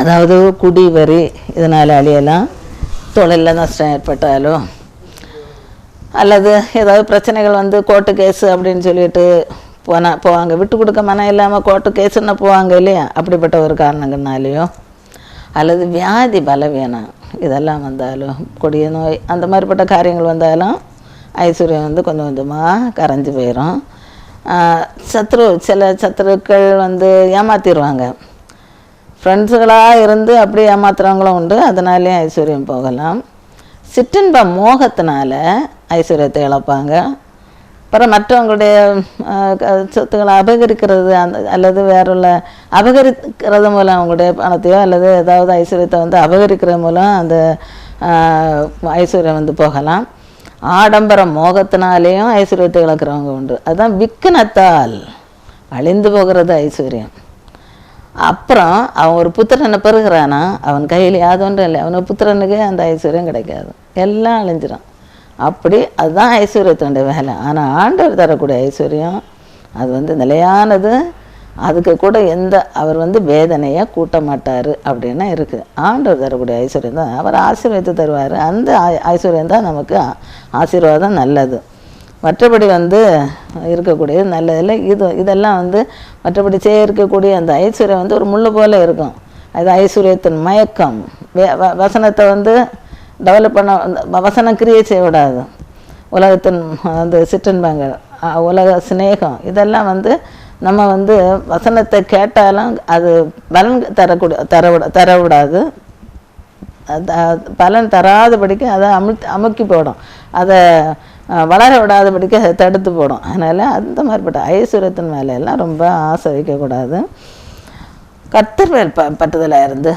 அதாவது குடி வரி இதனால் அழியலாம், தொழிலில் நஷ்டம் ஏற்பட்டாலோ அல்லது ஏதாவது பிரச்சனைகள் வந்து கோர்ட்டு கேஸு அப்படின்னு சொல்லிட்டு போவாங்க, விட்டு கொடுக்க மனம் இல்லாமல் கோர்ட்டு கேஸுன்னு போவாங்க இல்லையா, அப்படிப்பட்ட ஒரு காரணங்கள்னாலேயோ அல்லது வியாதி பலவீனம் இதெல்லாம் வந்தாலும், கொடிய நோய் அந்த மாதிரிப்பட்ட காரியங்கள் வந்தாலும் ஐஸ்வர்யம் வந்து கொஞ்சம் கொஞ்சமாக கரைஞ்சி போயிடும். சில சத்துருக்கள் வந்து ஏமாற்றிடுவாங்க, ஃப்ரெண்ட்ஸுகளாக இருந்து அப்படி ஏமாத்துறவங்களும் உண்டு, அதனாலேயும் ஐஸ்வர்யம் போகலாம். சிற்றின்ப மோகத்தினால ஐஸ்வர்யத்தை இழப்பாங்க. அப்புறம் மற்றவங்களுடைய சொத்துக்களை அபகரிக்கிறது அல்லது வேறுள்ள அபகரிக்கிறது மூலம் அவங்களுடைய பணத்தையோ அல்லது ஏதாவது ஐஸ்வர்யத்தை வந்து அபகரிக்கிறது மூலம் அந்த ஐஸ்வர்யம் வந்து போகலாம். ஆடம்பர மோகத்தினாலேயும் ஐஸ்வர்யத்தை இழக்கிறவங்க உண்டு. அதுதான் விக்கனத்தால் அழிந்து போகிறது ஐஸ்வர்யம். அப்புறம் அவன் ஒரு புத்திரனை பெறுகிறானா, அவன் கையில் யாதொன்றும் இல்லை, அவனுக்கு புத்திரனுக்கு அந்த ஐஸ்வர்யம் கிடைக்காது, எல்லாம் அழிஞ்சிடும். அப்படி அதுதான் ஐஸ்வர்யத்தினுடைய வேலை. ஆனால் ஆண்டவர் தரக்கூடிய ஐஸ்வர்யம் அது வந்து நிலையானது, அதுக்கு கூட அவர் வந்து வேதனையை கூட்ட மாட்டார் அப்படின்னு இருக்குது. ஆண்டவர் தரக்கூடிய ஐஸ்வர்யம் தான் அவர் ஆசீர்வாதத்தை தருவார். அந்த ஐஸ்வர்யம் தான் நமக்கு ஆசீர்வாதம் நல்லது. மற்றபடி வந்து இருக்கக்கூடியது நல்லதில்லை. இதெல்லாம் வந்து மற்றபடி இருக்கக்கூடிய அந்த ஐஸ்வர்யம் வந்து ஒரு முள்ளு போல் இருக்கும். அது ஐஸ்வர்யத்தின் மயக்கம். வசனத்தை வந்து டெவலப் பண்ண, வசனம் கிரியை செய்ய விடாது. உலகத்தின் அந்த சிற்றின்பங்கள், உலக சிநேகம் இதெல்லாம் வந்து நம்ம வந்து வசனத்தை கேட்டாலும் அது பலன் தரவிடாது. பலன் தராதபடிக்கு அதை அமுக்கி போடும், அதை வளர விடாதபடிக்கு அதை தடுத்து போடும். அதனால் அந்த மாதிரிப்பட்ட ஐஸ்வர்யத்தின் மேலெல்லாம் ரொம்ப ஆசை வைக்கக்கூடாது. கர்த்தர் மேல் பட்டுதலாக இருந்து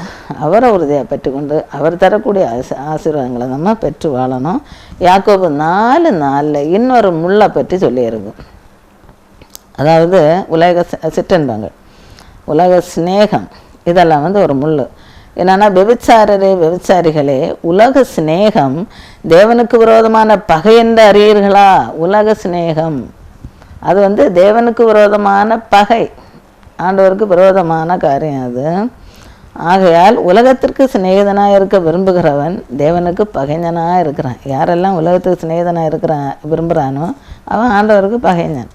அவரை உறுதியாக பெற்றுக்கொண்டு அவர் தரக்கூடிய ஆசீர்வாதங்களை நம்ம பெற்று வாழணும். யாக்கோபு 4:4 இன்னொரு முள்ளை பற்றி சொல்லியிருக்கு. அதாவது உலக சிற்றின்பங்கள், உலக சிநேகம் இதெல்லாம் வந்து ஒரு முள். என்னன்னா, விபச்சாரிகளே உலக சிநேகம் தேவனுக்கு விரோதமான பகை என்று அறியீர்களா? உலக சிநேகம் அது வந்து தேவனுக்கு விரோதமான பகை, ஆண்டவருக்கு விரோதமான காரியம் அது. ஆகையால் உலகத்திற்கு சிநேகிதனாக இருக்க விரும்புகிறவன் தேவனுக்கு பகைஞனாக இருக்கிறான். யாரெல்லாம் உலகத்துக்கு சிநேகிதனாக விரும்புகிறானோ அவன் ஆண்டவருக்கு பகைஞன்.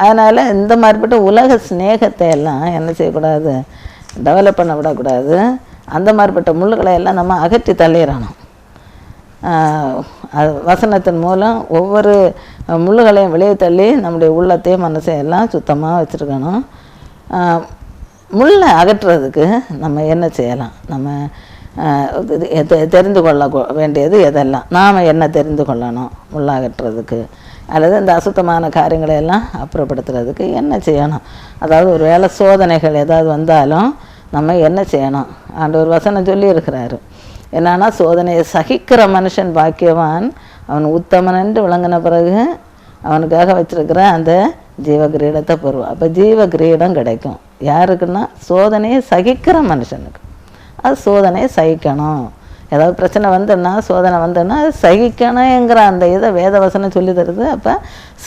அதனால் இந்த மாதிரிப்பட்ட உலக சிநேகத்தை எல்லாம் என்ன செய்யக்கூடாது, டெவலப் பண்ண விடக்கூடாது. அந்த மாதிரிப்பட்ட முள்ளுகளை எல்லாம் நம்ம அகற்றி தள்ளிடணும். வசனத்தின் மூலம் ஒவ்வொரு முள்ளுகளையும் வெளியே தள்ளி நம்முடைய உள்ளத்தையும் மனசையும் எல்லாம் சுத்தமாக வச்சுருக்கணும். முள்ளை அகற்றுறதுக்கு நம்ம என்ன செய்யலாம், நம்ம தெரிந்து கொள்ள வேண்டியது எதெல்லாம், நாம் என்ன தெரிந்து கொள்ளணும் முள்ளை அகற்றுறதுக்கு, அல்லது இந்த அசுத்தமான காரியங்களை எல்லாம் அப்புறப்படுத்துறதுக்கு என்ன செய்யணும். அதாவது ஒரு வேளை சோதனைகள் ஏதாவது வந்தாலும் நம்ம என்ன செய்யணும். ஆண்டவர் வசனம் சொல்லி இருக்கிறாரு. என்னன்னா, சோதனையை சகிக்கிற மனுஷன் பாக்கியவான், அவன் உத்தமன் என்று விளங்கின பிறகு அவனுக்காக வச்சிருக்கிற அந்த ஜீவ கிரீடத்தை பெறுவான். அப்போ ஜீவ கிரீடம் கிடைக்கும் யாருக்குன்னா, சோதனையை சகிக்கிற மனுஷனுக்கு. அது சோதனையை சகிக்கணும். ஏதாவது பிரச்சனை வந்துன்னா, சோதனை வந்துன்னா அது சகிக்கணுங்கிற அந்த இதை வேதவசனம் சொல்லி தருது. அப்போ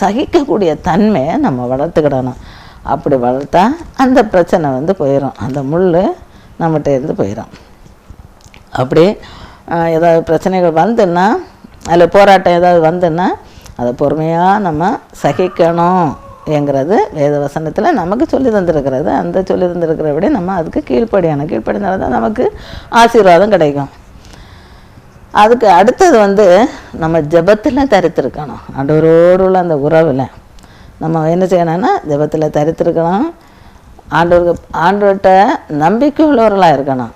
சகிக்கக்கூடிய தன்மையை நம்ம வளர்த்துக்கிடணும். அப்படி வளர்த்தா அந்த பிரச்சனை வந்து போயிடும், அந்த முள் நம்மகிட்ட இருந்து போயிடும். அப்படி ஏதாவது பிரச்சனைகள் வந்துன்னா, அதில் போராட்டம் ஏதாவது வந்துன்னா அதை பொறுமையாக நம்ம சகிக்கணும் என்கிறது வேத வசனத்தில் நமக்கு சொல்லி தந்திருக்கிறது. அந்த சொல்லி தந்திருக்கிறபடி நம்ம அதுக்கு கீழ்ப்படினால்தான் தான் நமக்கு ஆசீர்வாதம் கிடைக்கும். அதுக்கு அடுத்தது வந்து நம்ம ஜெபத்தில் தரித்திருக்கணும். ஆண்டவரோடு உள்ள அந்த உறவில் நம்ம என்ன செய்யணும்னா, ஜெபத்தில் தரித்திருக்கணும். ஆண்டவர்கிட்ட நம்பிக்கை உள்ளவர்களாக இருக்கணும்,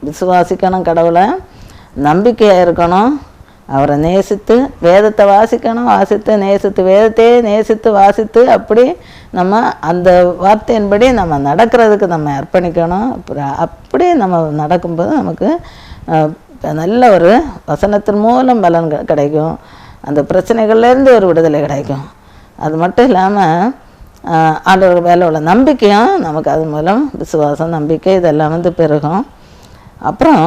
விசுவாசிக்கணும், கடவுளை நம்பிக்கையாக இருக்கணும், அவரை நேசித்து வேதத்தை வாசித்து நேசித்து வேதத்தையே நேசித்து வாசித்து அப்படி நம்ம அந்த வார்த்தையின்படி நம்ம நடக்கிறதுக்கு நம்ம அர்ப்பணிக்கணும். அப்படி நம்ம நடக்கும்போது நமக்கு நல்ல ஒரு வசனத்தின் மூலம் பலன் கிடைக்கும், அந்த பிரச்சனைகள்லேருந்து ஒரு விடுதலை கிடைக்கும். அது மட்டும் இல்லாமல் ஆண்டவர் மேலே உள்ள நம்பிக்கையும் நமக்கு அது மூலம் விசுவாசம், நம்பிக்கை இதெல்லாம் வந்து பெருகும். அப்புறம்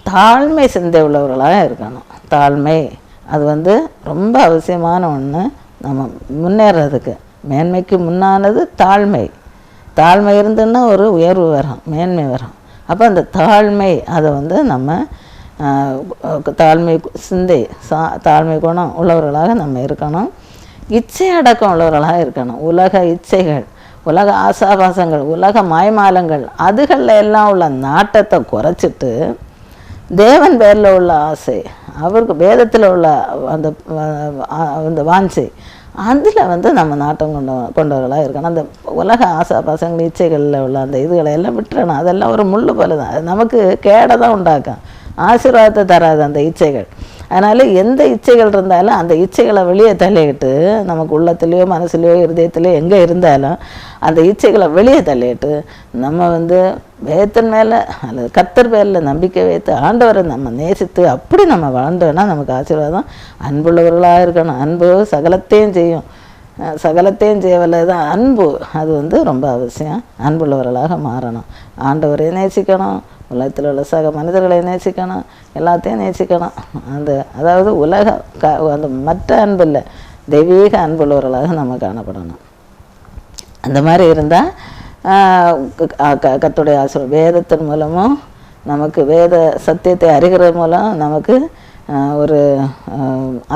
தாழ்மை சிந்தை உள்ளவர்களாக இருக்கணும். தாழ்மை அது வந்து ரொம்ப அவசியமான ஒன்று. நம்ம முன்னேறதுக்கு மேன்மைக்கு முன்னானது தாழ்மை. தாழ்மை இருந்துன்னா ஒரு உயர்வு வரும், மேன்மை வரும். அப்போ அந்த தாழ்மை அதை வந்து நம்ம தாழ்மை சிந்தை தாழ்மை குணம் உள்ளவர்களாக நம்ம இருக்கணும். இச்சை அடக்கம் உள்ளவர்களாக இருக்கணும். உலக இச்சைகள், உலக ஆசாபாசங்கள், உலக மாய்மாலங்கள் அதுகளில் எல்லாம் உள்ள நாட்டத்தை குறைச்சிட்டு தேவன் பேரில் உள்ள ஆசை, அவருக்கு வேதத்தில் உள்ள அந்த வாஞ்சை, அதில் வந்து நம்ம நாட்டம் கொண்டவர்களாக இருக்கணும். அந்த உலக ஆசாபாசங்கள் இச்சைகளில் உள்ள அந்த இதுகளை எல்லாம் விட்டுறணும். அதெல்லாம் ஒரு முள் போல தான், அது நமக்கு கேடை தான் உண்டாக்கும், ஆசீர்வாதத்தை தராது அந்த இச்சைகள். அதனால் எந்த இச்சைகள் இருந்தாலும் அந்த இச்சைகளை வெளியே தள்ளிக்கிட்டு, நமக்கு உள்ளத்துலேயோ மனசுலையோ இருதயத்துலையோ எங்கே இருந்தாலும் அந்த இச்சைகளை வெளியே தள்ளிட்டு நம்ம வந்து வேதத்தின் மேலே அல்லது கர்த்தர் பேரில் நம்பிக்கை வைத்து ஆண்டவரை நம்ம நேசித்து அப்படி நம்ம வாழ்ந்தோன்னா நமக்கு ஆசீர்வாதம். அன்புள்ளவர்களாக இருக்கணும். அன்பு சகலத்தையும் செய்யும், சகலத்தையும் செய்யவில்லை தான் அன்பு. அது வந்து ரொம்ப அவசியம். அன்புள்ளவர்களாக மாறணும். ஆண்டவரை நேசிக்கணும், உலகத்தில் உள்ள சக மனிதர்களை நேசிக்கணும், எல்லாத்தையும் நேசிக்கணும். அதாவது அந்த மற்ற அன்பு இல்லை, தெய்வீக அன்புள்ளவர்களாக நம்ம காணப்படணும். அந்த மாதிரி இருந்தால் கர்த்தருடைய ஆசீர்வாதம் வேதத்தின் மூலமும் நமக்கு வேத சத்தியத்தை அறிகிறது மூலம் நமக்கு ஒரு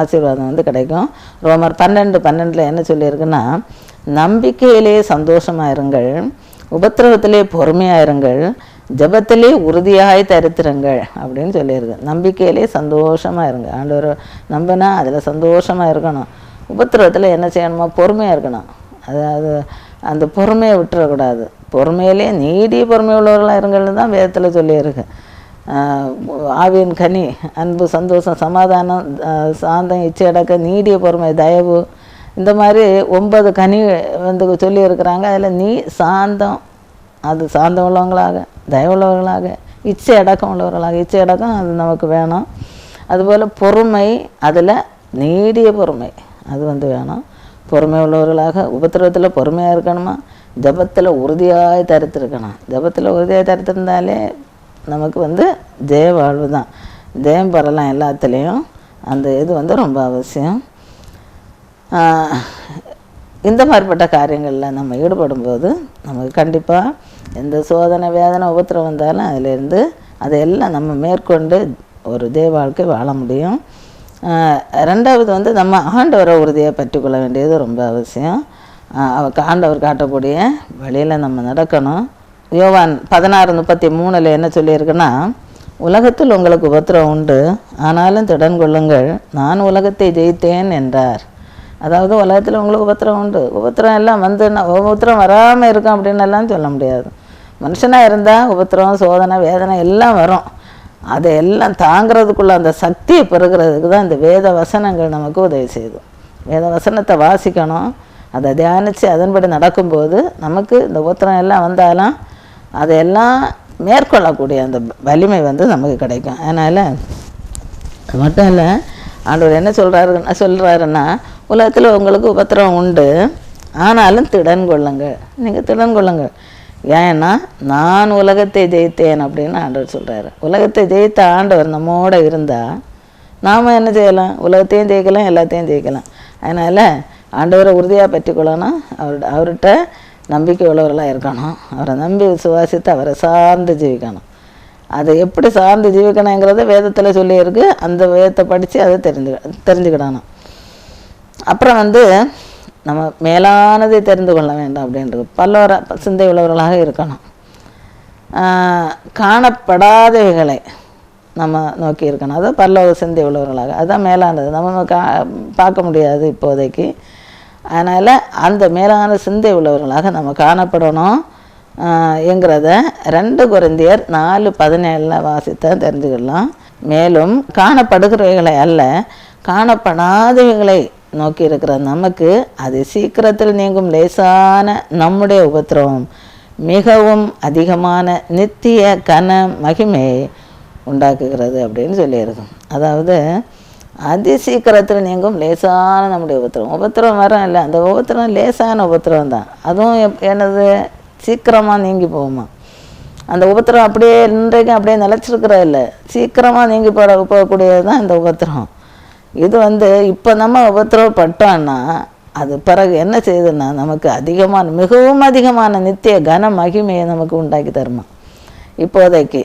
ஆசீர்வாதம் வந்து கிடைக்கும். ரோமர் 12:12 என்ன சொல்லியிருக்குன்னா, நம்பிக்கையிலே சந்தோஷமாக இருங்கள், உபத்திரவத்திலே பொறுமையாக இருங்கள், ஜபத்திலே உறுதியாய் தரித்திருங்கள் அப்படின்னு சொல்லியிருக்கு. நம்பிக்கையிலே சந்தோஷமாக இருங்க. ஆண்டவர் நம்பினா அதில் சந்தோஷமாக இருக்கணும். உபத்திரவத்தில் என்ன செய்யணுமோ பொறுமையாக இருக்கணும். அதாவது அந்த பொறுமையை விட்டுறக்கூடாது. பொறுமையிலே நீடிய பொறுமை உள்ளவர்களாக இருங்கள்னு தான் வேதத்தில் சொல்லியிருக்கு. ஆவியின் கனி அன்பு, சந்தோஷம், சமாதானம், சாந்தம், இச்சை அடக்க, நீடிய பொறுமை, தயவு, இந்த மாதிரி 9 கனி வந்து சொல்லியிருக்கிறாங்க. அதில் சாந்தம், அது சாந்தம் உள்ளவங்களாக, தயவுள்ளவர்களாக, இச்சை அடக்கம் உள்ளவர்களாக, இச்சை அடக்கம் அது நமக்கு வேணும். அதுபோல் பொறுமை, அதில் நீடிய பொறுமை அது வந்து வேணும். பொறுமை உள்ளவர்களாக, உபத்திரவத்தில் பொறுமையாக இருக்கணுமா, ஜபத்தில் உறுதியாக தரித்திருக்கணும். ஜபத்தில் உறுதியாக தரித்திருந்தாலே நமக்கு வந்து ஜெய வாழ்வு தான், ஜெயம் பெறலாம் எல்லாத்துலேயும். அந்த இது வந்து ரொம்ப அவசியம். இந்த மாதிரிப்பட்ட காரியங்களில் நம்ம ஈடுபடும்போது நமக்கு கண்டிப்பாக எந்த சோதனை, வேதனை, உபத்திரம் வந்தாலும் அதிலேருந்து அதையெல்லாம் நம்ம மேற்கொண்டு ஒரு தேவ வாழ்க்கை வாழ முடியும். ரெண்டாவது வந்து நம்ம ஆண்டவரை உறுதியாக பற்றிக்கொள்ள வேண்டியது ரொம்ப அவசியம். ஆண்டவர் காட்டக்கூடிய வழியில் நம்ம நடக்கணும். யோவான் 16:33 என்ன சொல்லியிருக்குன்னா, உலகத்தில் உங்களுக்கு உபத்திரம் உண்டு, ஆனாலும் திடன் கொள்ளுங்கள், நான் உலகத்தை ஜெயித்தேன் என்றார். அதாவது உலகத்தில் உங்களுக்கு உபத்திரம் உண்டு, உபத்திரம் எல்லாம் வந்து உபத்திரம் வராமல் இருக்கும் அப்படின்னு எல்லாம் சொல்ல முடியாது. மனுஷனாக இருந்தால் உபத்திரம், சோதனை, வேதனை எல்லாம் வரும். அதையெல்லாம் தாங்கிறதுக்குள்ள அந்த சக்தியை பெறுகிறதுக்கு தான் இந்த வேத வசனங்கள் நமக்கு உதவி செய்யுது. வேத வசனத்தை வாசிக்கணும், அதை தியானித்து அதன்படி நடக்கும்போது நமக்கு இந்த உபத்திரம் எல்லாம் வந்தாலும் அதையெல்லாம் மேற்கொள்ளக்கூடிய அந்த வலிமை வந்து நமக்கு கிடைக்கும். அதனால் அது மட்டும் இல்லை, ஆண்டவர் என்ன சொல்கிறாருன்னா உலகத்தில் உங்களுக்கு உபத்திரம் உண்டு, ஆனாலும் திடன் கொள்ளுங்கள். நீங்கள் திடன் கொள்ளுங்கள். ஏன்னா நான் உலகத்தை ஜெயித்தேன் அப்படின்னு ஆண்டவர் சொல்கிறாரு. உலகத்தை ஜெயித்த ஆண்டவர் நம்மோடு இருந்தால் நாம் என்ன செய்யலாம்? உலகத்தையும் ஜெயிக்கலாம், எல்லாத்தையும் ஜெயிக்கலாம். அதனால் ஆண்டவரை உறுதியாக பற்றிக்கொள்ளணும். அவர்கிட்ட நம்பிக்கை உள்ளவர்களாக இருக்கணும். அவரை நம்பி விசுவாசித்து அவரை சார்ந்து ஜீவிக்கணும். அதை எப்படி சார்ந்து ஜீவிக்கணுங்கிறத வேதத்தில் சொல்லியிருக்கு. அந்த வேதத்தை படித்து அதை தெரிஞ்சுக்கிடணும். அப்புறம் வந்து நம்ம மேலானதை தெரிந்து கொள்ள வேண்டும் அப்படின்றது பல்லவர சிந்தை உள்ளவர்களாக இருக்கணும். காணப்படாதவைகளை நம்ம நோக்கி இருக்கணும். அது பல்லவ சிந்தை உள்ளவர்களாக, அதுதான் மேலானது. நம்ம பார்க்க முடியாது இப்போதைக்கு. அதனால் அந்த மேலான சிந்தை உள்ளவர்களாக நம்ம காணப்படணும் என்கிறத 2 கொரிந்தியர் 4:17 வாசித்தா தெரிஞ்சுக்கலாம். மேலும் காணப்படுகிறவைகளை அல்ல, காணப்படாதவைகளை நோக்கி இருக்கிற நமக்கு அது சீக்கிரத்தில் நீங்கும் லேசான நம்முடைய உபத்திரவம் மிகவும் அதிகமான நித்திய கன மகிமையை உண்டாக்குகிறது அப்படின்னு சொல்லியிருக்கும். அதாவது அதி சீக்கிரத்தில் நீங்கும் லேசான நம்முடைய உபத்திரம் வரும் இல்லை, அந்த உபத்திரம் லேசான உபத்திரம் தான். அதுவும் என்னது சீக்கிரமாக நீங்கி போகுமா. அந்த உபத்திரம் அப்படியே இன்றைக்கும் அப்படியே நிலச்சிருக்கிற இல்லை, சீக்கிரமாக நீங்கி போகக்கூடியது தான் இந்த உபத்திரம். இது வந்து இப்போ நம்ம உபத்திரவப்பட்டோன்னா அது பிறகு என்ன செய்யுதுன்னா நமக்கு அதிகமான மிகவும் அதிகமான நித்திய கன மகிமையை நமக்கு உண்டாக்கி தருமா. இப்போதைக்கு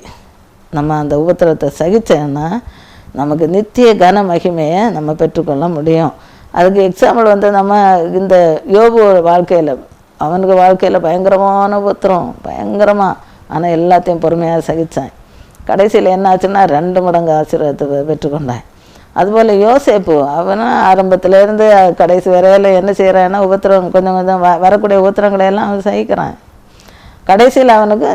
நம்ம அந்த உபத்திரத்தை சகிச்சோன்னா நமக்கு நித்திய கன மகிமையை நம்ம பெற்றுக்கொள்ள முடியும். அதுக்கு எக்ஸாம்பிள் வந்து நம்ம இந்த யோபு வாழ்க்கையில், அவனுக்கு வாழ்க்கையில் பயங்கரமான உபத்திரம், பயங்கரமாக, ஆனால் எல்லாத்தையும் பொறுமையாக சகித்தான். கடைசியில் என்ன ஆச்சுன்னா 2 மடங்கு ஆசீர்வாதத்தை பெற்றுக்கொண்டான். அதுபோல் யோசேப்பு, அவனும் ஆரம்பத்திலேருந்து கடைசி வரையில் என்ன செய்கிறான்னா உபத்திரம் கொஞ்சம் கொஞ்சம் வரக்கூடிய உபத்திரங்களையெல்லாம் அவன் சகிக்கிறான். கடைசியில் அவனுக்கு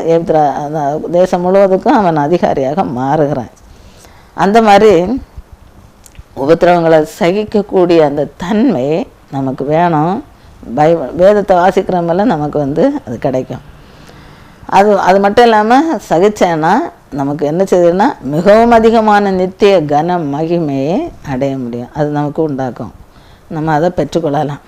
தேசம் முழுவதுக்கும் அவன் அதிகாரியாக மாறுகிறான். அந்த மாதிரி உபத்திரவங்களை சகிக்கக்கூடிய அந்த தன்மை நமக்கு வேணும். வேதத்தை வாசிக்கிறவங்கள நமக்கு வந்து அது கிடைக்கும். அது மட்டும் இல்லாமல் சகிச்சேன்னா நமக்கு என்ன செய்யுதுன்னா மிகவும் அதிகமான நித்திய கன மகிமையை அடைய முடியும். அது நமக்கு உண்டாக்கும். நம்ம அதை பெற்றுக்கொள்ளலாம்.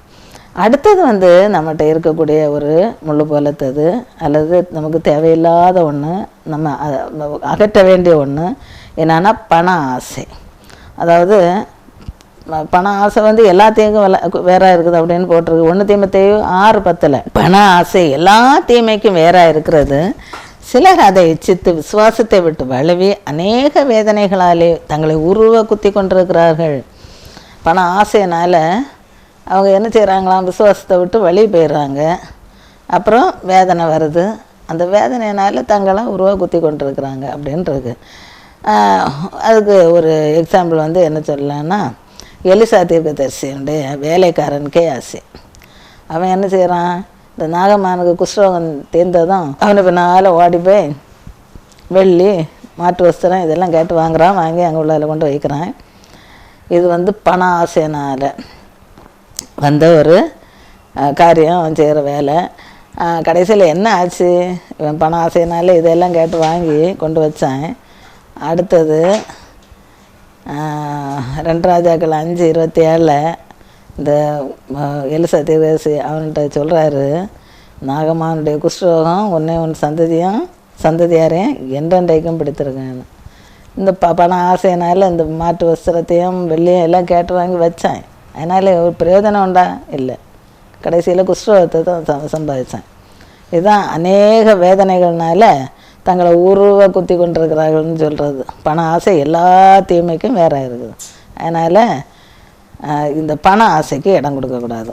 அடுத்தது வந்து நம்மகிட்ட இருக்கக்கூடிய ஒரு முள்ளு போலத்தது அல்லது நமக்கு தேவையில்லாத ஒன்று, நம்ம அகற்ற வேண்டிய ஒன்று என்னன்னா பண ஆசை. அதாவது பண ஆசை வந்து எல்லாத்தையும் வேற இருக்குது அப்படின்னு போட்டிருக்கு. 1 தீமோத்தேயு 6:10. பண ஆசை எல்லா தீமைக்கும் வேற இருக்கிறது. சிலர் அதை இச்சித்து விசுவாசத்தை விட்டு வழுவி அநேக வேதனைகளாலே தங்களை உருவ குத்தி கொண்டிருக்கிறார்கள். பண ஆசையினால் அவங்க என்ன செய்கிறாங்களாம், விசுவாசத்தை விட்டு வழி போயிடுறாங்க. அப்புறம் வேதனை வருது. அந்த வேதனையினால் தங்களை உருவ குத்தி கொண்டிருக்கிறாங்க அப்படின்றது. அதுக்கு ஒரு எக்ஸாம்பிள் வந்து என்ன சொல்லலான்னா, எலிசா தீர்க்கதரிசியுடைய வேலைக்காரன் கேயாசி. அவன் என்ன செய்கிறான், இந்த நாகமானுக்கு குஷ்ரோகம் தீர்ந்ததும் அவனை பின்னால் ஓடி போய் வெள்ளி மாட்டு வஸ்திரம் இதெல்லாம் கேட்டு வாங்குகிறான். வாங்கி அங்கே உள்ள கொண்டு வைக்கிறான். இது வந்து பண ஆசையினால் வந்த ஒரு காரியம், அவன் செய்கிற வேலை. கடைசியில் என்ன ஆச்சு, இவன் பண ஆசையினால இதெல்லாம் கேட்டு வாங்கி கொண்டு வச்சான். அடுத்தது 2 ராஜாக்கள் 5:27 இந்த எலிசா தீர்க்கதரிசி அவன்கிட்ட சொல்கிறாரு, நாகமானுடைய குஷ்ரோகம் உன் சந்ததியாரையும் என்றென்றைக்கும் பிடித்திருக்கேன்னு. இந்த பண ஆசையினால் இந்த மாட்டு வஸ்திரத்தையும் வெள்ளியும் எல்லாம் கேட்டு வாங்கி வச்சான். அதனால் ஒரு பிரயோஜனம் உண்டா? இல்லை. கடைசியில் குஷ்ரோகத்தை தான் சம்பாதிச்சான். இதுதான் அநேக வேதனைகள்னால தங்களை உருவ குத்தி கொண்டிருக்கிறார்கள்னு சொல்கிறது. பண ஆசை எல்லா தீமைக்கும் வேற இருக்குது. அதனால் இந்த பண ஆசைக்கு இடம் கொடுக்கக்கூடாது.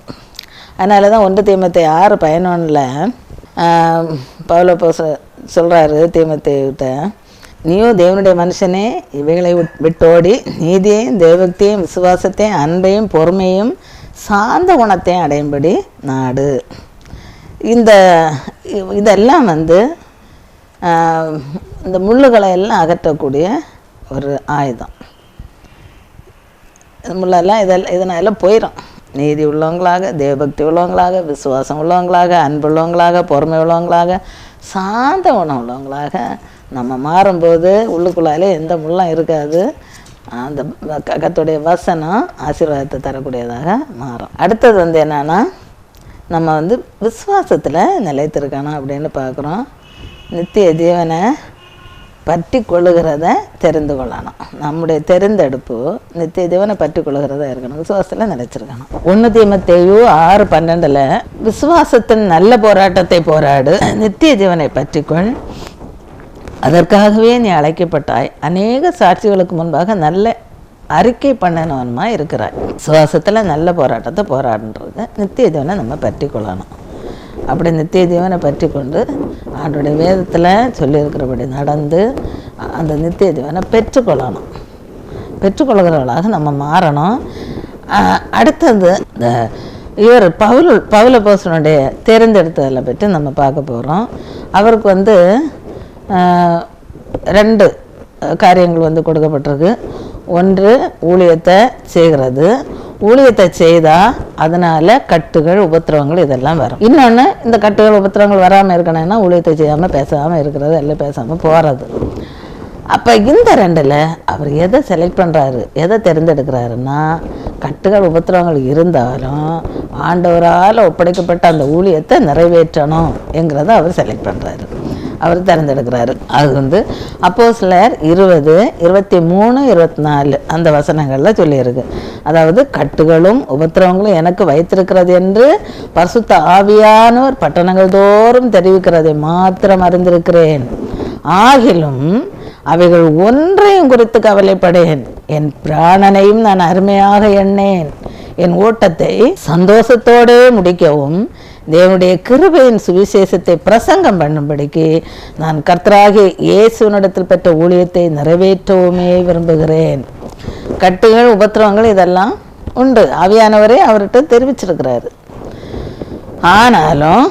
அதனால தான் 1 தீமோத்தேயு 6:11 பவுல் சொல்கிறாரு தீமோத்தேயுட்ட, நீயும் தேவனுடைய மனுஷனே இவைகளை விட்டோடி நீதியையும் தேவபக்தியையும் விசுவாசத்தையும் அன்பையும் பொறுமையும் சார்ந்த குணத்தையும் அடையும்படி நாடு. இதெல்லாம் வந்து இந்த முள்ளுகளை எல்லாம் அகற்றக்கூடிய ஒரு ஆயுதம். முள்ளெல்லாம் இதனால் போயிடும். நீதி உள்ளவங்களாக, தேவபக்தி உள்ளவங்களாக, விசுவாசம் உள்ளவங்களாக, அன்பு உள்ளவங்களாக, பொறுமை உள்ளவங்களாக, சாந்த குணம் உள்ளவங்களாக நம்ம மாறும்போது உள்ளுக்குள்ளாலே எந்த முள்ளும் இருக்காது. அந்த கர்த்தருடைய வசனம் ஆசீர்வாதத்தை தரக்கூடியதாக மாறும். அடுத்தது வந்து என்னன்னா, நம்ம வந்து விசுவாசத்தில் நிலைத்திருக்கணும் அப்படின்னு பார்க்குறோம். நித்திய ஜீவனை பற்றி கொள்ளுகிறத தெரிந்து கொள்ளணும். நம்முடைய தெரிந்தெடுப்பு நித்திய ஜீவனை பற்றி கொள்ளுகிறதா இருக்கணும். விசுவாசத்தில் நிலைச்சிருக்கணும். 1 தீமோத்தேயு 6:12 விசுவாசத்தின் நல்ல போராட்டத்தை போராடு, நித்திய ஜீவனை பற்றிக்கொள், அதற்காகவே நீ அழைக்கப்பட்டாய், அநேக சாட்சிகளுக்கு முன்பாக நல்ல அறிக்கை பண்ணணுமா இருக்கிறாய். விசுவாசத்தில் நல்ல போராட்டத்தை போராடுன்றது நித்திய ஜீவனை நம்ம பற்றி கொள்ளணும். அப்படி நித்திய ஜீவனை பற்றி கொண்டு ஆண்டோடைய வேதத்தில் சொல்லியிருக்கிறபடி நடந்து அந்த நித்திய ஜீவனை பெற்றுக்கொள்ளணும். பெற்றுக்கொள்கிறவர்களாக நம்ம மாறணும். அடுத்தது இந்த இவர் பவுல் அப்போஸ்தலனுடைய தேர்ந்தெடுத்ததை பற்றி நம்ம பார்க்க போகிறோம். அவருக்கு வந்து 2 காரியங்கள் வந்து கொடுக்கப்பட்டிருக்கு. ஒன்று ஊழியத்தை செய்கிறது. ஊழியத்தை செய்தால் அதனால் கட்டுகள் உபத்திரவங்கள் இதெல்லாம் வரும். இன்னொன்று, இந்த கட்டுகள் உபத்திரவங்கள் வராமல் இருக்கணும்னா ஊழியத்தை செய்யாமல் பேசாமல் இருக்கிறது, எல்லாம் பேசாமல் போகிறது. அப்போ இந்த 2ல் அவர் எதை செலக்ட் பண்ணுறாரு, எதை தேர்ந்தெடுக்கிறாருன்னா, கட்டுகள் உபத்திரவங்கள் இருந்தாலும் ஆண்டவரால் ஒப்படைக்கப்பட்ட அந்த ஊழியத்தை நிறைவேற்றணும் என்கிறத அவர் செலக்ட் பண்ணுறாரு. அவர் தேர்ந்தெடுக்கிறாரு. அது வந்து அப்போஸ்தலர் 20, 23, 24 அந்த வசனங்களில் சொல்லியிருக்கு. அதாவது கட்டுகளும் உபத்திரவங்களும் எனக்கு வைத்திருக்கிறது என்று பரிசுத்த ஆவியானவர் பட்டணங்கள் தோறும் தெரிவிக்கிறதை மாத்திரம் அறிந்திருக்கிறேன். ஆகிலும் அவைகள் ஒன்றையும் குறித்து கவலைப்படேன். என் பிராணனையும் நான் அருமையாக எண்ணேன். என் ஓட்டத்தை சந்தோஷத்தோடு முடிக்கவும் தேவனுடைய கிருபையின் சுவிசேஷத்தை பிரசங்கம் பண்ணும்படிக்கு நான் கர்த்தராகிய இயேசுவினிடத்தில் பெற்ற ஊழியத்தை நிறைவேற்றவுமே விரும்புகிறேன். கட்டுகள் உபத்திரவங்கள் இதெல்லாம் உண்டு. ஆவியானவரே அவர்கிட்ட தெரிவிச்சிருக்கிறாரு. ஆனாலும்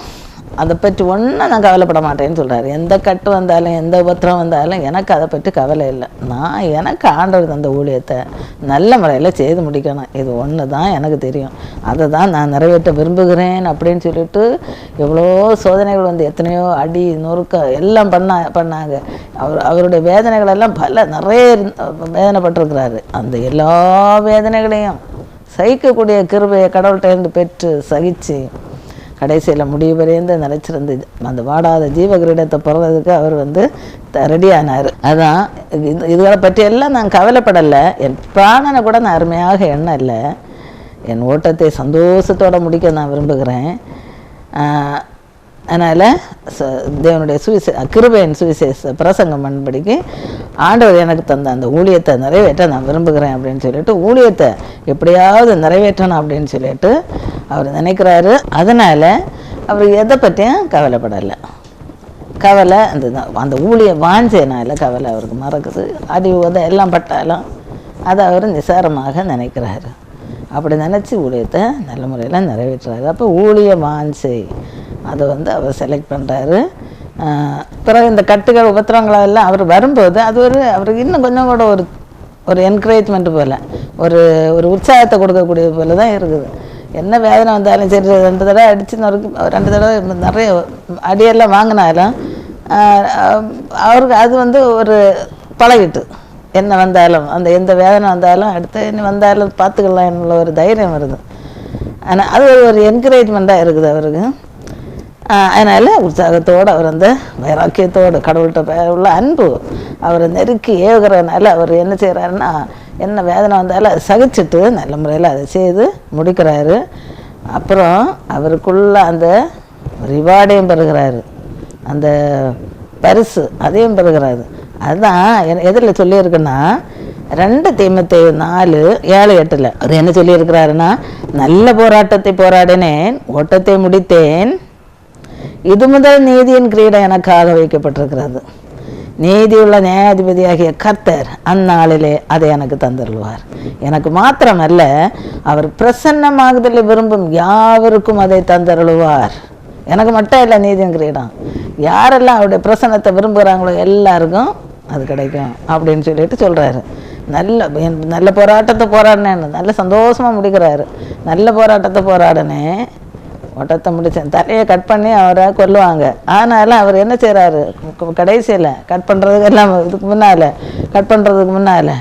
அதை பற்றி ஒன்றும் நான் கவலைப்பட மாட்டேன்னு சொல்கிறாரு. எந்த கட்டு வந்தாலும் எந்த உபத்திரம் வந்தாலும் எனக்கு அதை பற்றி கவலை இல்லை. நான் எனக்கு ஆண்டவர் அந்த ஊழியத்தை நல்ல முறையில் செய்து முடிக்கணும். இது ஒன்று தான் எனக்கு தெரியும். அதை தான் நான் நிறைவேற்ற விரும்புகிறேன் அப்படின்னு சொல்லிட்டு எவ்வளோ சோதனைகள் வந்து எத்தனையோ அடி நொறுக்க எல்லாம் பண்ணாங்க. அவருடைய வேதனைகள் எல்லாம் நிறைய வேதனைப்பட்டிருக்கிறாரு. அந்த எல்லா வேதனைகளையும் சகிக்கக்கூடிய கிருபையை கடவுள்கிட்ட பெற்று சகிச்சு கடைசியில் முடிவு வரைந்து நினச்சிருந்து அந்த வாடாத ஜீவகிரீடத்தை போகிறதுக்கு அவர் வந்து ரெடியானார். அதான் இதுகளை பற்றியெல்லாம் நான் கவலைப்படலை. என் பிராணனை கூட நான் அருமையாக எண்ணம் இல்லை. என் ஓட்டத்தை சந்தோஷத்தோடு முடிக்க நான் விரும்புகிறேன். அதனால் தேவனுடைய கிருபையின் சுவிசேஷ பிரசங்கம் பண்ணும்படிக்கு ஆண்டவர் எனக்கு தந்த அந்த ஊழியத்தை நிறைவேற்ற நான் விரும்புகிறேன் அப்படின்னு சொல்லிட்டு ஊழியத்தை எப்படியாவது நிறைவேற்றணும் அப்படின்னு சொல்லிட்டு அவர் நினைக்கிறாரு. அதனால் அவர் எதை பற்றியும் கவலைப்படலை. கவலை அந்த ஊழிய வாஞ்சேனால கவலை அவருக்கு மறக்குது. அடி உத எல்லாம் பட்டாலும் அதை அவர் நிசாரமாக நினைக்கிறாரு. அப்படி நினச்சி ஊழியத்தை நல்ல முறையில் நிறைவேற்றுறாரு. அப்போ ஊழிய வாஞ்சை அதை வந்து அவர் செலக்ட் பண்ணுறாரு. பிறகு இந்த கட்டுகள் உபத்திரங்களெல்லாம் அவர் வரும்போது அது அவருக்கு இன்னும் கொஞ்சம் கூட ஒரு என்கரேஜ்மெண்ட் போல் ஒரு உற்சாகத்தை கொடுக்கக்கூடியது போல தான் இருக்குது. என்ன வேதனை வந்தாலும் சரி 2 தடவை அடித்து 2 தடவை நிறைய அடியெல்லாம் வாங்கினாலும் அவருக்கு அது வந்து ஒரு பழகிட்டு என்ன வந்தாலும் அந்த எந்த வேதனை வந்தாலும் அடுத்து என்ன வந்தாலும் பார்த்துக்கலாம் என்னுள்ள ஒரு தைரியம் வருது. ஆனால் அது ஒரு என்கரேஜ்மெண்ட்டாக இருக்குது அவருக்கு. அதனால் உற்சாகத்தோடு அவர் அந்த வைராக்கியத்தோடு கடவுள்கிட்ட உள்ள அன்பு அவரை நெருக்கி ஏவுகிறதுனால அவர் என்ன செய்கிறாருன்னா என்ன வேதனை வந்தாலும் சகிச்சுட்டு நல்ல முறையில் அதை செய்து முடிக்கிறாரு. அப்புறம் அவருக்குள்ள அந்த ரிவார்டையும் பெறுகிறாரு, அந்த பரிசு அதையும் பெறுகிறாரு. அதுதான் எதில் சொல்லியிருக்குன்னா 2 தீமோத்தேயு 4:7-8 அது என்ன சொல்லியிருக்கிறாருன்னா, நல்ல போராட்டத்தை போராடினேன், ஓட்டத்தை முடித்தேன், இது முதல் நீதியின் கிரீடம் எனக்காக வைக்கப்பட்டிருக்கிறது. நீதியுள்ள நியாயாதிபதியாகிய கர்த்தர் அந்நாளிலே அதை எனக்கு தந்தருள்வார். எனக்கு மாத்திரமல்ல, அவர் பிரசன்னமாகுதலை விரும்பும் யாவருக்கும் அதை தந்தருள்வார். எனக்கு மட்டும் இல்லை நீதியின் கிரீடம், யாரெல்லாம் அவருடைய பிரசன்னத்தை விரும்புகிறாங்களோ எல்லாருக்கும் அது கிடைக்கும் அப்படின்னு சொல்லிட்டு சொல்கிறாரு. நல்ல போராட்டத்தை போராடினேன்னு நல்ல சந்தோஷமாக முடிக்கிறாரு. நல்ல போராட்டத்தை போராடினேன், ஓட்டத்தை முடித்தேன். தலையை கட் பண்ணி அவரை கொல்லுவாங்க. ஆனாலும் அவர் என்ன செய்கிறாரு, கடைசியில் கட் பண்ணுறதுக்கு எல்லாம் கட் பண்ணுறதுக்கு முன்னால்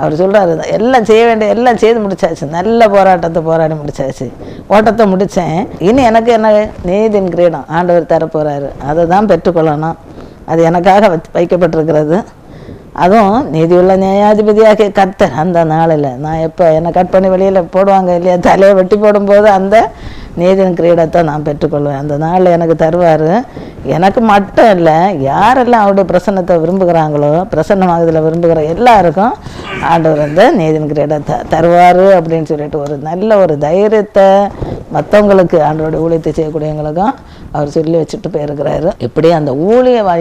அவர் சொல்கிறாரு, எல்லாம் செய்ய வேண்டிய எல்லாம் செய்து முடிச்சாச்சு, நல்ல போராட்டத்தை போராடி முடிச்சாச்சு, ஓட்டத்தை முடித்தேன், இனி எனக்கு என்ன நீதியின் கிரீடம் ஆண்டவர் தரப்போகிறாரு, அதை தான் பெற்றுக்கொள்ளணும், அது எனக்காக வைக்கப்பட்டிருக்கிறது. அதுவும் நீதியுள்ள நியாயாதிபதியாக கர்த்தர் அந்த நாளில் நான் எப்போ என்னை கட் பண்ணி வெளியில் போடுவாங்க இல்லையா, தலையை வெட்டி போடும்போது அந்த நீதியின் கிரீடத்தை நான் பெற்றுக்கொள்வேன். அந்த நாளில் எனக்கு தருவார். எனக்கு மட்டும் இல்லை, யாரெல்லாம் அவருடைய பிரசன்னத்தை விரும்புகிறாங்களோ, பிரசன்னமாகதில் விரும்புகிற எல்லாருக்கும் ஆண்டவர் அந்த நீதியின் கிரீடத்தை தருவார் அப்படின்னு சொல்லிட்டு ஒரு நல்ல ஒரு தைரியத்தை மற்றவங்களுக்கு ஆண்டவருடைய ஊழியத்தை செய்யக்கூடியவங்களுக்கும் அவர் சொல்லி வச்சுட்டு போயிருக்கிறாரு. இப்படி அந்த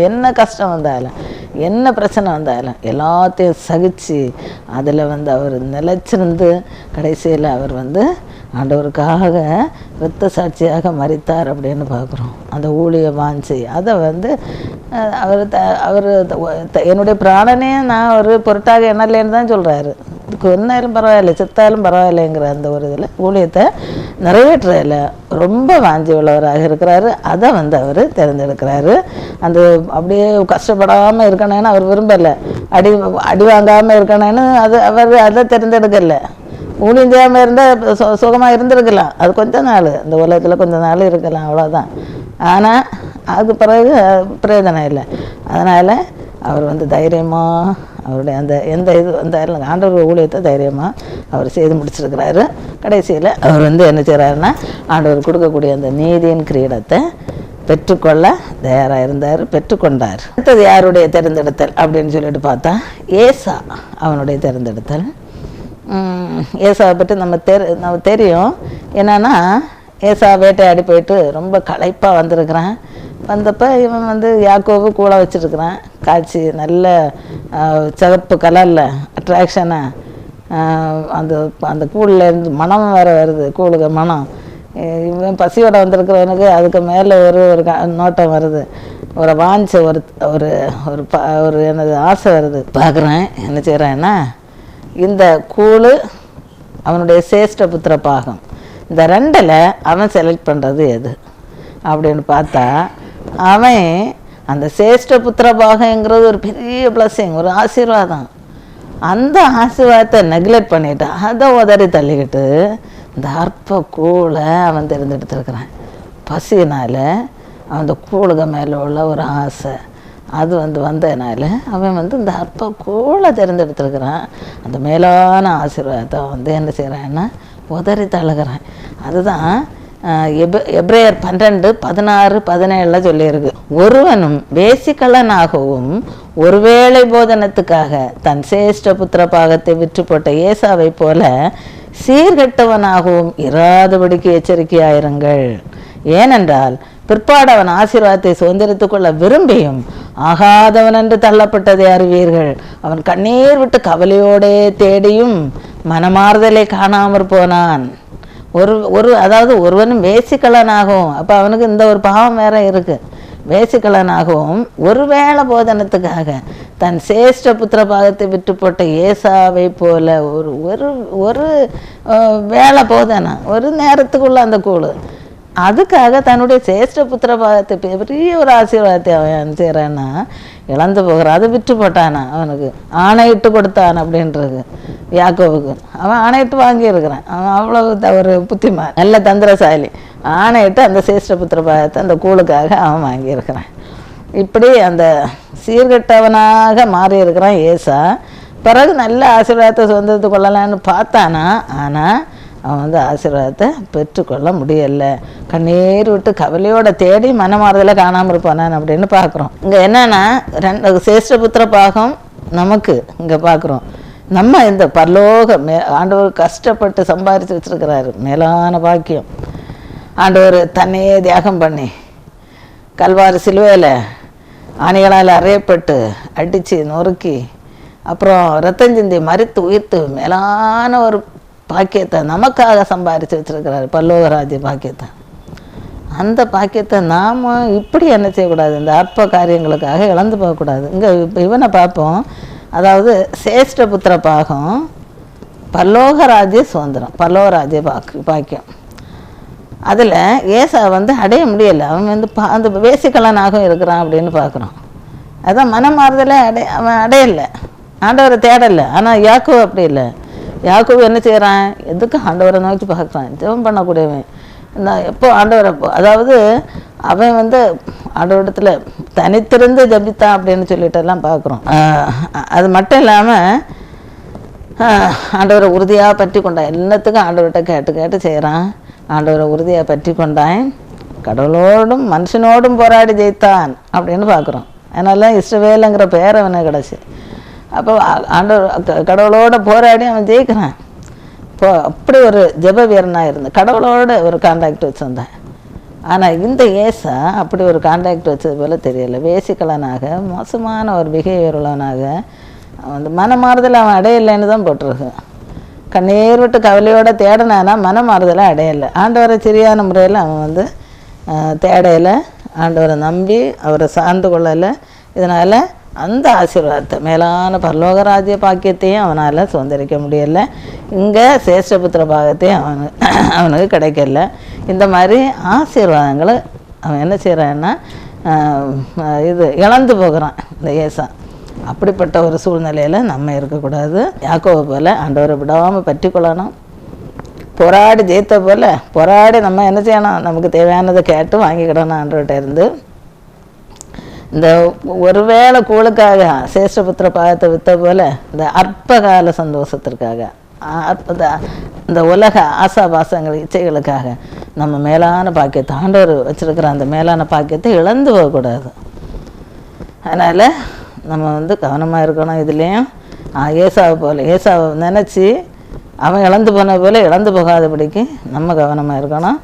என்ன கஷ்டம் வந்தாலும் என்ன பிரச்சனை வந்தாலும் எல்லாத்தையும் சகிச்சு அதில் அவர் நிலைச்சிருந்து கடைசியில் அவர் ஆண்டவருக்காக இரத்த சாட்சியாக மரித்தார் அப்படின்னு பார்க்குறோம். அந்த ஊழிய வாஞ்சி அதை அவர் என்னுடைய பிராணனே நான் ஒரு பொருட்டாக எண்ணலேன்னு தான் சொல்கிறாரு. இதுக்கு ஒன்றாலும் பரவாயில்லை, செத்தாலும் பரவாயில்லைங்கிற அந்த ஒரு இதில் ஊழியத்தை நிறைவேற்றுறதில்ல ரொம்ப வாஞ்சி உள்ளவராக இருக்கிறாரு. அதை அவர் தேர்ந்தெடுக்கிறாரு. அந்த அப்படியே கஷ்டப்படாமல் இருக்கணும்னு அவர் விரும்பலை, அடி வாங்காமல் இருக்கணும்னு அவர் அதை தேர்ந்தெடுக்கலை. ஊழியம் செய்யாமல் இருந்தால் சுகமாக இருந்திருக்கலாம், அது கொஞ்ச நாள் இந்த உலகத்தில் கொஞ்ச நாள் இருக்கலாம், அவ்வளோதான். ஆனால் அதுக்கு பிறகு பிரயோஜனம் இல்லை. அதனால் அவர் வந்து தைரியமாக அவருடைய அந்த எந்த இது அந்த ஆண்டவர் ஊழியத்தை தைரியமாக அவர் செய்து முடிச்சிருக்கிறாரு. கடைசியில் அவர் வந்து என்ன செய்கிறாருன்னா, ஆண்டவர் கொடுக்கக்கூடிய அந்த நீதியின் கிரீடத்தை பெற்றுக்கொள்ள தயாராக இருந்தார், பெற்றுக்கொண்டார். அடுத்தது யாருடைய தேர்ந்தெடுத்தல் அப்படின்னு சொல்லிட்டு பார்த்தா ஏசா அவனுடைய தேர்ந்தெடுத்தல். ஏசாவை பற்றி நம்ம தெரியும். என்னென்னா, ஏசா வேட்டையாடி போயிட்டு ரொம்ப களைப்பாக வந்திருக்கிறான். வந்தப்போ இவன் வந்து யாக்கோபு கூட வச்சுருக்கிறான். காய்ச்சி நல்ல சிவப்பு கலரில் அட்ராக்ஷனாக அந்த அந்த கூழில் இருந்து மனம் வேறு வருது, கூழுக்கு மனம். இவன் பசியோட வந்திருக்கிறவனுக்கு அதுக்கு மேலே ஒரு நோட்டம் வருது, ஒரு வாஞ்ச ஒரு ஒரு ஒரு எனது ஆசை வருது. பார்க்குறேன் என்ன செய்கிறேன்னா, இந்த கூழ் அவனுடைய சேஷ்ட புத்திர பாகம், இந்த ரெண்டில் அவன் செலக்ட் பண்ணுறது எது அப்படின்னு பார்த்தா, அவன் அந்த சேஷ்ட புத்திர பாகங்கிறது ஒரு பெரிய பிளஸ்ஸிங், ஒரு ஆசீர்வாதம். அந்த ஆசீர்வாதத்தை நெக்லெக்ட் பண்ணிவிட்டு அதை உதறி தள்ளிக்கிட்டு இந்த அற்ப கூழை அவன் தேர்ந்தெடுத்துருக்கிறான். பசினால் அந்த கூழுக மேலே உள்ள ஒரு ஆசை அது வந்ததுனால அவன் இந்த அற்ப கூழை தேர்ந்தெடுத்துருக்கிறான். அந்த மேலான ஆசீர்வாதத்தை என்ன செய்கிறான்னா உதறி தள்ளுகிறான். அதுதான் எபிரேயர் 12:16-17 சொல்லியிருக்கு. ஒருவனும் வேசிக்கலனாகவும் ஒருவேளை போதனத்துக்காக தன் சேஷ்ட புத்திர பாகத்தை விற்று போட்ட ஏசாவை போல சீர்கெட்டவனாகவும் இராதபடிக்கு எச்சரிக்கையாயிருங்கள். ஏனென்றால் பிற்பாடு அவன் ஆசீர்வாதத்தை சுதந்திரித்துக் கொள்ள விரும்பியும் ஆகாதவன் என்று தள்ளப்பட்டதை அறிவீர்கள். அவன் கண்ணீர் விட்டு கவலையோடே தேடியும் மனமாறுதலை காணாமற் போனான். அதாவது ஒருவனும் வேசிக்கலனாகவும், அப்போ அவனுக்கு இந்த ஒரு பாவம் வேற இருக்கு. வேசிக்கலனாகவும் ஒருவேளை போதனத்துக்காக தன் சேஷ்ட புத்திர பாகத்தை விட்டு போட்ட ஏசாவை போல ஒரு வேலை போதனை, ஒரு நேரத்துக்குள்ள அந்த கூழ், அதுக்காக தன்னுடைய சேஷ்ட புத்திர பாகத்தை பெரிய ஒரு ஆசீர்வாதத்தை அவன் செய்கிறான்னா இழந்து போகிறான். அதை விட்டு போட்டானா, அவனுக்கு ஆணையிட்டு கொடுத்தான் அப்படின்றது யாக்கோவுக்கு. அவன் ஆணையிட்டு வாங்கியிருக்கிறான். அவன் அவ்வளவு ஒரு புத்திமான், நல்ல தந்திரசாலி. ஆணையிட்டு அந்த சேஷ்ட புத்திர பாகத்தை அந்த கூழுக்காக அவன் வாங்கியிருக்கிறான். இப்படி அந்த சீர்கெட்டவனாக மாறி இருக்கிறான் ஏசா. பிறகு நல்ல ஆசீர்வாதத்தை சுதந்திரத்து கொள்ளலான்னு பார்த்தானா, ஆனால் அவன் ஆசீர்வாதத்தை பெற்றுக்கொள்ள முடியலை. கண்ணீர் விட்டு கவலையோட தேடி மனமாறுதலை காணாமல் இருப்பானான் அப்படின்னு பார்க்குறோம். இங்கே என்னன்னா, சேஷ்ட புத்திர பாகம் நமக்கு இங்கே பார்க்குறோம். நம்ம இந்த பரலோக ஆண்டவர் கஷ்டப்பட்டு சம்பாதிச்சு வச்சுருக்கிறாரு மேலான பாக்கியம். ஆண்டவர் தன்னையே தியாகம் பண்ணி கல்வாரி சிலுவையில் ஆணிகளால் அறையப்பட்டு அடித்து நொறுக்கி அப்புறம் ரத்தஞ்சிந்தி மரித்து உயிர்த்து மேலான ஒரு பாக்கியத்தை நமக்காக சம்பாதிச்சு வச்சுருக்கிறாரு, பரலோக ராஜ்ய பாக்கியத்தை. அந்த பாக்கியத்தை நாம் இப்படி என்ன செய்யக்கூடாது, இந்த அற்ப காரியங்களுக்காக இழந்து போகக்கூடாது. இங்கே இவனை பார்ப்போம். அதாவது சேஷ்ட புத்திர பாகம், பரலோக ராஜ்ய சுதந்திரம், பரலோக ராஜ்ய பாக்கியம். அதில் ஏசா அடைய முடியலை. அவன் அந்த வேசிக்கலனாகவும் இருக்கிறான் அப்படின்னு பார்க்குறோம். அதான் மனமாறுதலை அவன் அடையலை, ஆண்டவரை தேடலை. ஆனால் யாக்கோபு அப்படி இல்லை. யாக்கோபு என்ன செய்கிறான், எதுக்கு ஆண்டவரை நோக்கி பார்க்குறான், ஜெபம் பண்ணக்கூடியவன். எப்போ ஆண்டவரை, அதாவது அவன் ஆண்டவரிடத்தில் தனித்திருந்து ஜபித்தான் அப்படின்னு சொல்லிட்டெல்லாம் பார்க்குறோம். அது மட்டும் இல்லாமல் ஆண்டவரை உறுதியாக பற்றி கொண்டான். எல்லாத்துக்கும் ஆண்டவர்கிட்ட கேட்டு கேட்டு செய்கிறான். ஆண்டவரை உறுதியாக பற்றி கொண்டான். கடவுளோடும் மனுஷனோடும் போராடி ஜெயித்தான் அப்படின்னு பார்க்குறோம். அதனால இஸ்ரவேலுங்கிற பேர் அவனுக்கு கிடச்சி. அப்போ ஆண்டவர் கடவுளோட போராடி அவன் ஜெயிக்கிறான். இப்போ அப்படி ஒரு ஜெப வீரனாக இருந்து கடவுளோட ஒரு கான்டாக்ட் வச்சுருந்தேன். ஆனால் இந்த ஏசா அப்படி ஒரு கான்டாக்ட் வச்சது போல் தெரியலை. வேசிக்கலனாக மோசமான ஒரு பிஹேவியர் உள்ளவனாக மனமாறுதல் அவன் அடையலைன்னு தான் போட்டிருக்கு. கண்ணீர் விட்டு கவலையோட தேடினானா மனமாறுதலை அடையலை. ஆண்டவரை சரியான முறையில் அவன் தேடையில், ஆண்டவரை நம்பி அவரை சார்ந்து கொள்ளலை. இதனால் அந்த ஆசீர்வாதத்தை மேலான பரலோக ராஜ்ய பாக்கியத்தையும் அவனால் சுதந்திரிக்க முடியலை. இங்கே சேஷ்டபுத்திர பாகத்தையும் அவனுக்கு கிடைக்கல. இந்த மாதிரி ஆசீர்வாதங்களை அவன் என்ன செய்கிறான்னா இழந்து போகிறான் இந்த ஏசா. அப்படிப்பட்ட ஒரு சூழ்நிலையில் நம்ம இருக்கக்கூடாது. யாக்கோபு போல் ஆண்டவரை விடாமல் பற்றி கொள்ளணும். போராடி ஜெயித்த போல் போராடி நம்ம என்ன செய்யணும், நமக்கு தேவையானதை கேட்டு வாங்கிக்கிடணும் ஆண்டவர்கிட்ட இருந்து. இந்த ஒருவேளை கூழுக்காக சேஷ்டபுத்திர பாகத்தை விற்ற போல் இந்த அற்பகால சந்தோஷத்திற்காக இந்த உலக ஆசாபாசங்கள் இச்சைகளுக்காக நம்ம மேலான பாக்கியத்தை ஆண்டவர் வச்சுருக்கிற அந்த மேலான பாக்கியத்தை இழந்து போகக்கூடாது. அதனால் நம்ம கவனமாக இருக்கணும். இதுலேயும் ஏசாவை போல் ஏசாவை நினச்சி அவன் இழந்து போன போல் இழந்து போகாதபடிக்கு நம்ம கவனமாக இருக்கணும்.